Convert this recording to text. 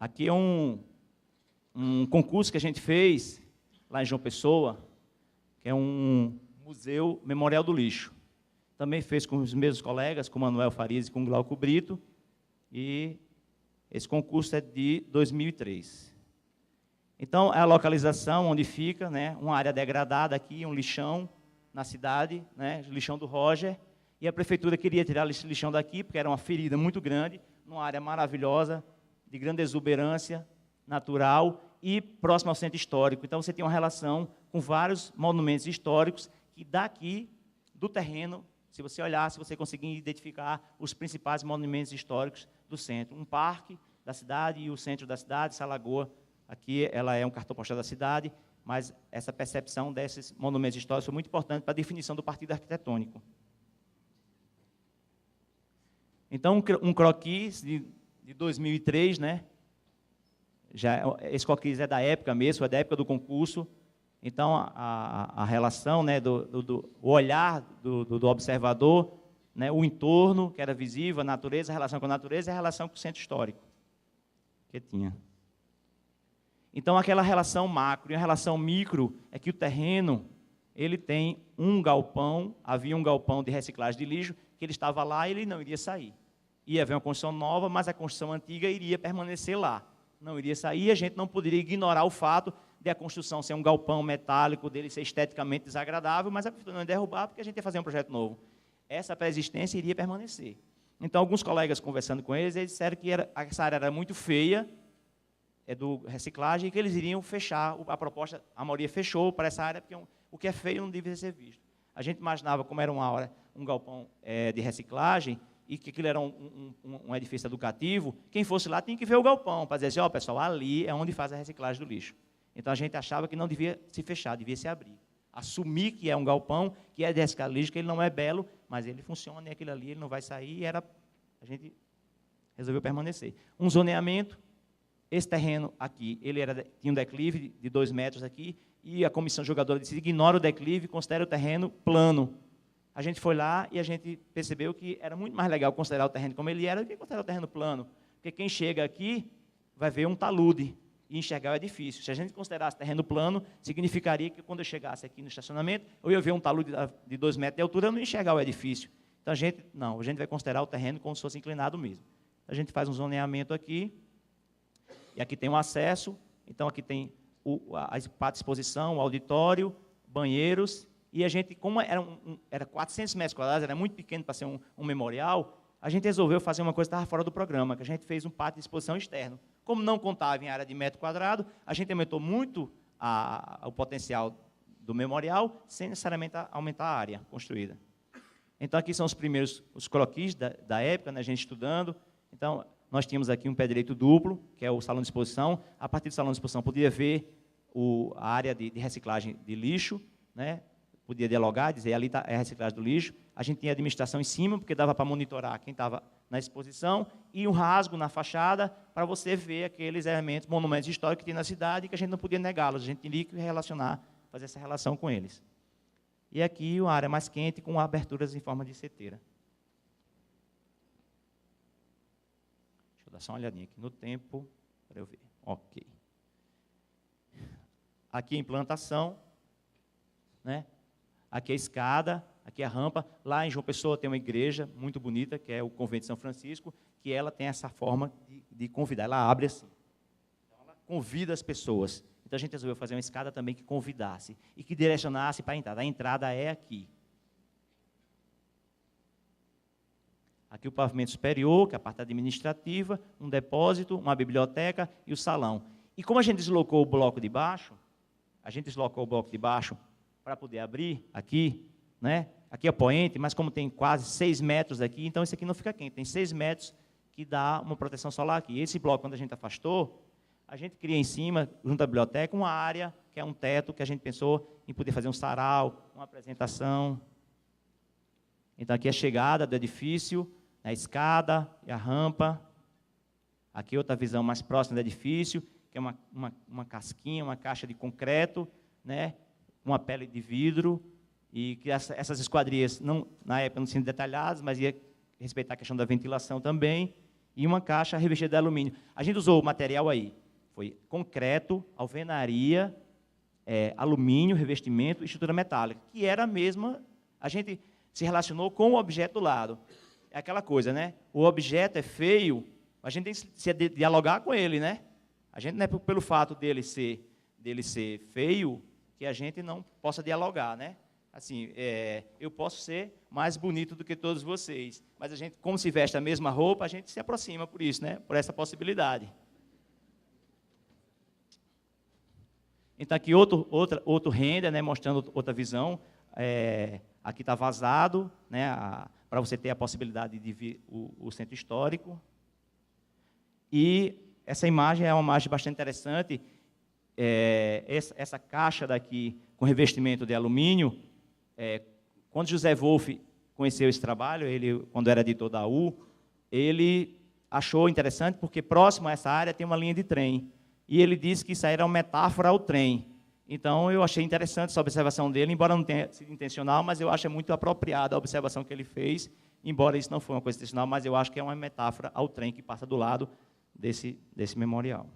Aqui é um concurso que a gente fez lá em João Pessoa, que é um museu memorial do lixo. Também fez com os mesmos colegas, com Manuel Farias e com Glauco Brito, e esse concurso é de 2003. Então, é a localização onde fica, né, uma área degradada aqui, um lixão na cidade, né, lixão do Roger, e a prefeitura queria tirar esse lixão daqui, porque era uma ferida muito grande, numa área maravilhosa, de grande exuberância natural e próximo ao centro histórico. Então, você tem uma relação com vários monumentos históricos que daqui, do terreno, se você olhar, se você conseguir identificar os principais monumentos históricos do centro. Um parque da cidade e o centro da cidade, essa lagoa, aqui ela é um cartão postal da cidade, mas essa percepção desses monumentos históricos foi muito importante para a definição do partido arquitetônico. Então, um croquis de 2003, né? Esse croquis é da época mesmo, é da época do concurso. Então, a relação, né, o olhar do observador, né, o entorno, que era visível, a natureza, a relação com a natureza e a relação com o centro histórico que tinha. Então, aquela relação macro e a relação micro é que o terreno ele tem um galpão, havia um galpão de reciclagem de lixo, que ele estava lá e ele não iria sair. Ia haver uma construção nova, mas a construção antiga iria permanecer lá. Não iria sair, a gente não poderia ignorar o fato de a construção ser um galpão metálico, dele ser esteticamente desagradável, mas a prefeitura não ia derrubar porque a gente ia fazer um projeto novo. Essa pré-existência iria permanecer. Então, alguns colegas conversando com eles disseram que essa área era muito feia, do reciclagem, e que eles iriam fechar, a proposta, a maioria fechou para essa área, porque o que é feio não devia ser visto. A gente imaginava como era um galpão de reciclagem, e que aquilo era um edifício educativo, quem fosse lá tinha que ver o galpão, para dizer assim, ó, pessoal, ali é onde faz a reciclagem do lixo. Então, a gente achava que não devia se fechar, devia se abrir. Assumir que é um galpão, que é de reciclagem do lixo, que ele não é belo, mas ele funciona, e aquilo ali ele não vai sair, a gente resolveu permanecer. Um zoneamento, esse terreno aqui, tinha um declive de 2 metros aqui, e a comissão jogadora disse, ignora o declive, considera o terreno plano. A gente foi lá e a gente percebeu que era muito mais legal considerar o terreno como ele era do que considerar o terreno plano. Porque quem chega aqui vai ver um talude e enxergar o edifício. Se a gente considerasse terreno plano, significaria que quando eu chegasse aqui no estacionamento, eu ia ver um talude de 2 metros de altura, eu não ia enxergar o edifício. Então, a gente vai considerar o terreno como se fosse inclinado mesmo. A gente faz um zoneamento aqui, e aqui tem um acesso, então aqui tem a parte de exposição, o auditório, banheiros, e a gente, como era 400 metros quadrados, era muito pequeno para ser um memorial, a gente resolveu fazer uma coisa que estava fora do programa, que a gente fez um pátio de exposição externo. Como não contava em área de metro quadrado, a gente aumentou muito o potencial do memorial, sem necessariamente aumentar a área construída. Então, aqui são os croquis da época, né, a gente estudando. Então, nós tínhamos aqui um pé direito duplo, que é o salão de exposição. A partir do salão de exposição, podia ver a área de reciclagem de lixo, né? Podia dialogar, dizer, ali é a reciclagem do lixo. A gente tinha administração em cima, porque dava para monitorar quem estava na exposição, e um rasgo na fachada, para você ver aqueles elementos, monumentos históricos que tem na cidade, que a gente não podia negá-los, a gente tinha que relacionar, fazer essa relação com eles. E aqui, uma área mais quente, com aberturas em forma de seteira. Vou dar só uma olhadinha aqui no tempo, para eu ver. Ok. Aqui a implantação, né? Aqui a escada, aqui a rampa. Lá em João Pessoa tem uma igreja muito bonita, que é o Convento de São Francisco, que ela tem essa forma de convidar. Ela abre assim. Então, ela convida as pessoas. Então, a gente resolveu fazer uma escada também que convidasse e que direcionasse para a entrada. A entrada é aqui. Aqui o pavimento superior, que é a parte administrativa, um depósito, uma biblioteca e o salão. E como a gente deslocou o bloco de baixo, para poder abrir aqui, né? Aqui é poente, mas como tem quase 6 metros aqui, então isso aqui não fica quente. Tem 6 metros que dá uma proteção solar aqui. Esse bloco, quando a gente afastou, a gente cria em cima, junto à biblioteca, uma área, que é um teto, que a gente pensou em poder fazer um sarau, uma apresentação. Então, aqui é a chegada do edifício, a escada e a rampa. Aqui outra visão mais próxima do edifício, que é uma casquinha, uma caixa de concreto, né? Uma pele de vidro, e que essas esquadrias, na época, não sendo detalhadas, mas ia respeitar a questão da ventilação também, e uma caixa revestida de alumínio. A gente usou o material aí, foi concreto, alvenaria, alumínio, revestimento e estrutura metálica, que era a mesma, a gente se relacionou com o objeto do lado. É aquela coisa, né? O objeto é feio, a gente tem que se dialogar com ele, né? A gente não é pelo fato dele ser feio que a gente não possa dialogar, né? Assim, eu posso ser mais bonito do que todos vocês, mas a gente, como se veste a mesma roupa, a gente se aproxima por isso, né? Por essa possibilidade. Então, aqui outro render, né? Mostrando outra visão. Aqui está vazado, né? Para você ter a possibilidade de ver o centro histórico. E essa imagem é uma imagem bastante interessante. Essa caixa daqui, com revestimento de alumínio, quando José Wolff conheceu esse trabalho, ele, quando era editor da U, ele achou interessante, porque próximo a essa área tem uma linha de trem. E ele disse que isso aí era uma metáfora ao trem. Então, eu achei interessante essa observação dele, embora não tenha sido intencional, mas eu acho muito apropriada a observação que ele fez, embora isso não foi uma coisa intencional, mas eu acho que é uma metáfora ao trem que passa do lado desse memorial.